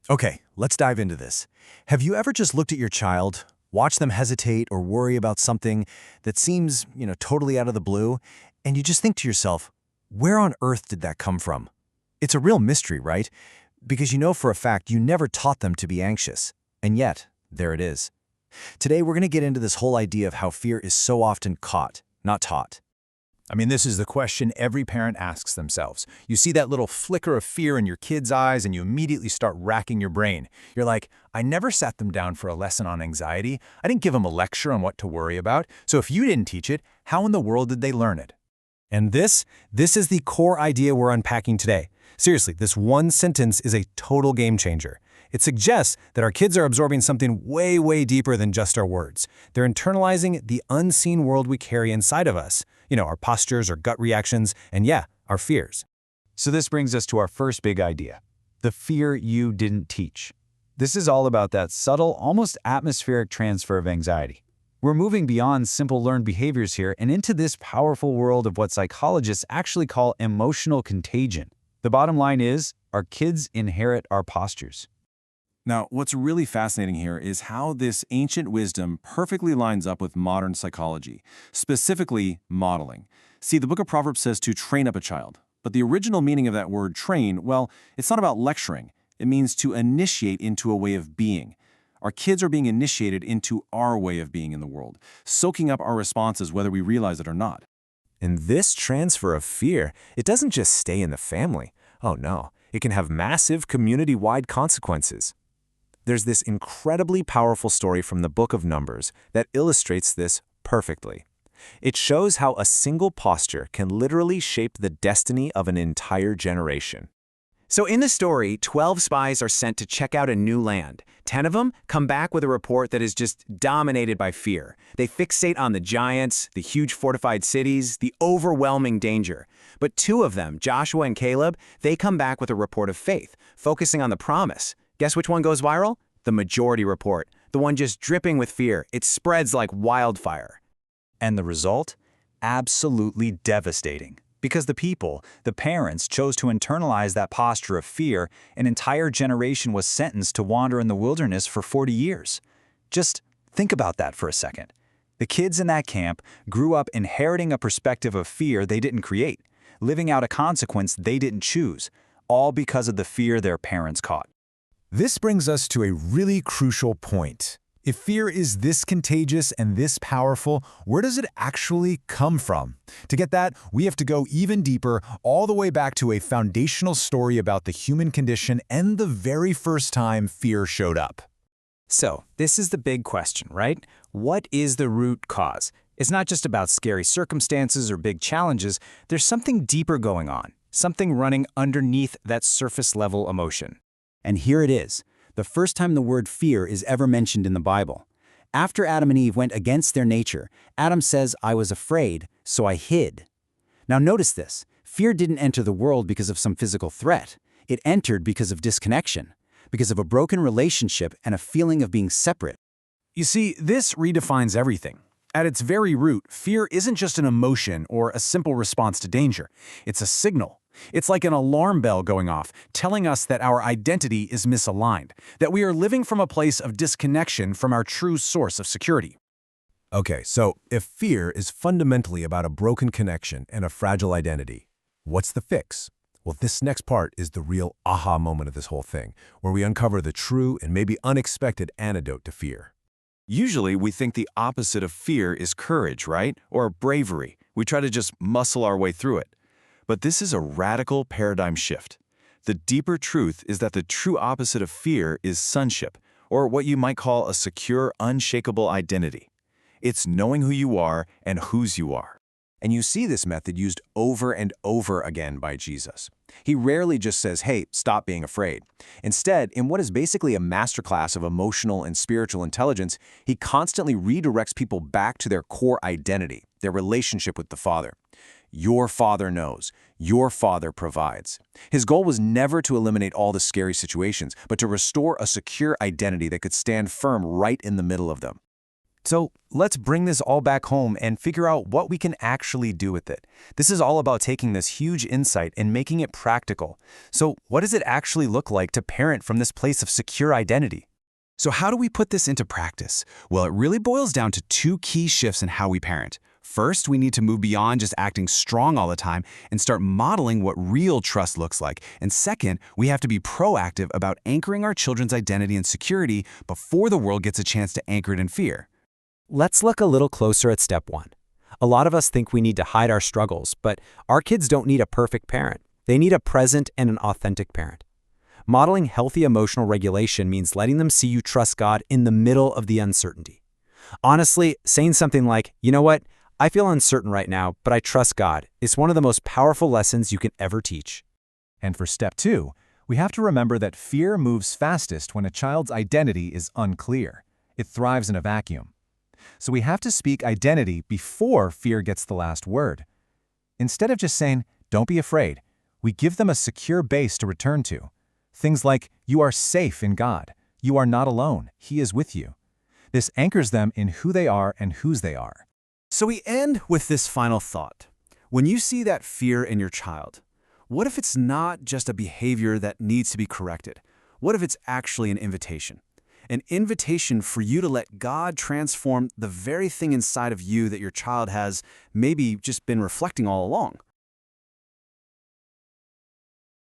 Okay, let's dive into this. Have you ever just looked at your child, watched them hesitate or worry about something that seems, totally out of the blue, and you just think to yourself, where on earth did that come from? It's a real mystery, right? Because you know for a fact you never taught them to be anxious. And yet, there it is. Today, we're going to get into this whole idea of how fear is so often caught, not taught. I mean, this is the question every parent asks themselves. You see that little flicker of fear in your kid's eyes and you immediately start racking your brain. You're like, I never sat them down for a lesson on anxiety. I didn't give them a lecture on what to worry about. So if you didn't teach it, how in the world did they learn it? And this is the core idea we're unpacking today. Seriously, this one sentence is a total game changer. It suggests that our kids are absorbing something way, way deeper than just our words. They're internalizing the unseen world we carry inside of us. Our postures, our gut reactions, and yeah, our fears. So this brings us to our first big idea, the fear you didn't teach. This is all about that subtle, almost atmospheric transfer of anxiety. We're moving beyond simple learned behaviors here and into this powerful world of what psychologists actually call emotional contagion. The bottom line is, our kids inherit our postures. Now, what's really fascinating here is how this ancient wisdom perfectly lines up with modern psychology, specifically modeling. See, the book of Proverbs says to train up a child, but the original meaning of that word train, well, it's not about lecturing. It means to initiate into a way of being. Our kids are being initiated into our way of being in the world, soaking up our responses whether we realize it or not. And this transfer of fear, it doesn't just stay in the family. Oh no, it can have massive community-wide consequences. There's this incredibly powerful story from the book of Numbers that illustrates this perfectly. It shows how a single posture can literally shape the destiny of an entire generation. So in the story, 12 spies are sent to check out a new land. 10 of them come back with a report that is just dominated by fear. They fixate on the giants, the huge fortified cities, the overwhelming danger. But 2 of them, Joshua and Caleb, they come back with a report of faith, focusing on the promise. Guess which one goes viral? The majority report, the one just dripping with fear. It spreads like wildfire. And the result? Absolutely devastating. Because the people, the parents, chose to internalize that posture of fear, an entire generation was sentenced to wander in the wilderness for 40 years. Just think about that for a second. The kids in that camp grew up inheriting a perspective of fear they didn't create, living out a consequence they didn't choose, all because of the fear their parents caught. This brings us to a really crucial point. If fear is this contagious and this powerful, where does it actually come from? To get that, we have to go even deeper, all the way back to a foundational story about the human condition and the very first time fear showed up. So, this is the big question, right? What is the root cause? It's not just about scary circumstances or big challenges. There's something deeper going on, something running underneath that surface-level emotion. And here it is, the first time the word fear is ever mentioned in the Bible. After Adam and Eve went against their nature, Adam says, "I was afraid, so I hid." Now notice this, fear didn't enter the world because of some physical threat. It entered because of disconnection, because of a broken relationship and a feeling of being separate. You see, this redefines everything. At its very root, fear isn't just an emotion or a simple response to danger. It's a signal. It's like an alarm bell going off, telling us that our identity is misaligned, that we are living from a place of disconnection from our true source of security. Okay, so if fear is fundamentally about a broken connection and a fragile identity, what's the fix? Well, this next part is the real aha moment of this whole thing, where we uncover the true and maybe unexpected antidote to fear. Usually, we think the opposite of fear is courage, right? Or bravery. We try to just muscle our way through it. But this is a radical paradigm shift. The deeper truth is that the true opposite of fear is sonship, or what you might call a secure, unshakable identity. It's knowing who you are and whose you are. And you see this method used over and over again by Jesus. He rarely just says, hey, stop being afraid. Instead, in what is basically a masterclass of emotional and spiritual intelligence, he constantly redirects people back to their core identity, their relationship with the Father. Your Father knows. Your Father provides. His goal was never to eliminate all the scary situations, but to restore a secure identity that could stand firm right in the middle of them. So let's bring this all back home and figure out what we can actually do with it. This is all about taking this huge insight and making it practical. So what does it actually look like to parent from this place of secure identity? So how do we put this into practice? Well, it really boils down to two key shifts in how we parent. First, we need to move beyond just acting strong all the time and start modeling what real trust looks like. And second, we have to be proactive about anchoring our children's identity and security before the world gets a chance to anchor it in fear. Let's look a little closer at step one. A lot of us think we need to hide our struggles, but our kids don't need a perfect parent. They need a present and an authentic parent. Modeling healthy emotional regulation means letting them see you trust God in the middle of the uncertainty. Honestly, saying something like, you know what, I feel uncertain right now, but I trust God, is one of the most powerful lessons you can ever teach. And for step 2, we have to remember that fear moves fastest when a child's identity is unclear. It thrives in a vacuum. So we have to speak identity before fear gets the last word. Instead of just saying, don't be afraid, we give them a secure base to return to. Things like, you are safe in God. You are not alone. He is with you. This anchors them in who they are and whose they are. So we end with this final thought. When you see that fear in your child, what if it's not just a behavior that needs to be corrected? What if it's actually an invitation? An invitation for you to let God transform the very thing inside of you that your child has maybe just been reflecting all along.